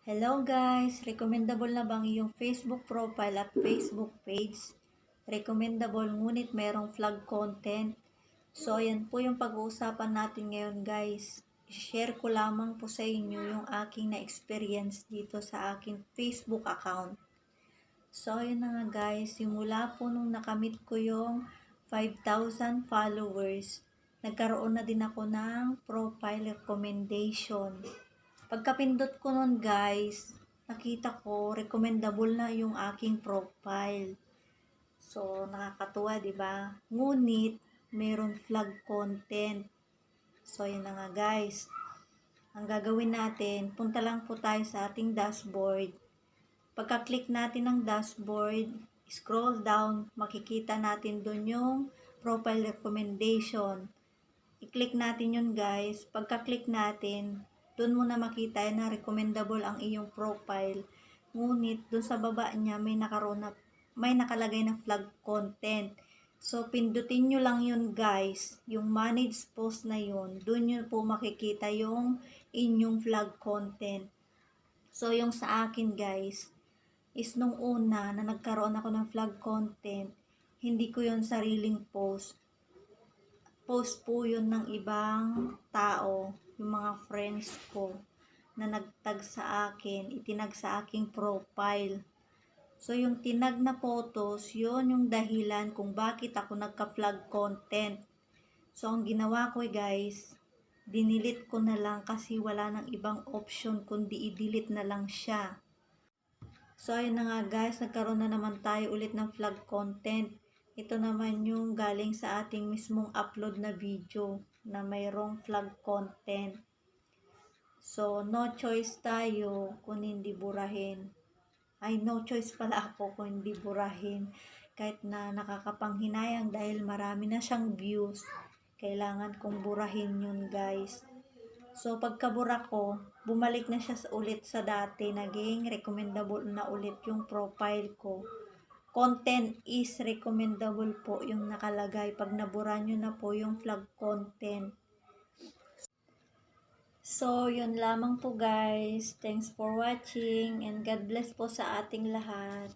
Hello guys! Recommendable na bang iyong Facebook profile at Facebook page? Recommendable ngunit merong flag content. So ayan po yung pag-uusapan natin ngayon guys. I-share ko lamang po sa inyo yung aking na-experience dito sa aking Facebook account. So ayun na nga guys, simula po nung nakamit ko yung 5,000 followers, nagkaroon na din ako ng profile recommendation. Pagkapindot ko nun guys, nakita ko recommendable na yung aking profile. So nakakatuwa, 'di ba? Ngunit meron flag content. So yun na nga guys. Ang gagawin natin, punta lang po tayo sa ating dashboard. Pagka-click natin ng dashboard, scroll down, makikita natin doon yung profile recommendation. I-click natin yun guys. Pagka-click natin, doon mo na makita na recommendable ang iyong profile. Ngunit doon sa baba niya may nakalagay na flag content. So pindutin nyo lang yun guys. Yung manage post na yun, doon nyo po makikita yung inyong flag content. So yung sa akin guys, is nung una na nagkaroon ako ng flag content, hindi ko yun sariling post. Post po yun ng ibang tao, yung mga friends ko na nagtag sa akin, itinag sa aking profile. So yung tinag na photos, yun yung dahilan kung bakit ako nagka-flag content. So ang ginawa ko guys, dinilit ko na lang kasi wala nang ibang option kundi i-delete na lang siya. So ayun na nga guys, nagkaroon na naman tayo ulit ng flag content. Ito naman yung galing sa ating mismong upload na video na mayroong flag content. So no choice tayo kung hindi burahin. Ay, no choice pala ako kung hindi burahin. Kahit na nakakapanghinayang dahil marami na siyang views, kailangan kong burahin yun guys. So pagkabura ko, bumalik na siya ulit sa dati, naging recommendable na ulit yung profile ko. Content is recommendable po yung nakalagay pag nabura nyo na po yung flag content. So yun lamang po guys. Thanks for watching and God bless po sa ating lahat.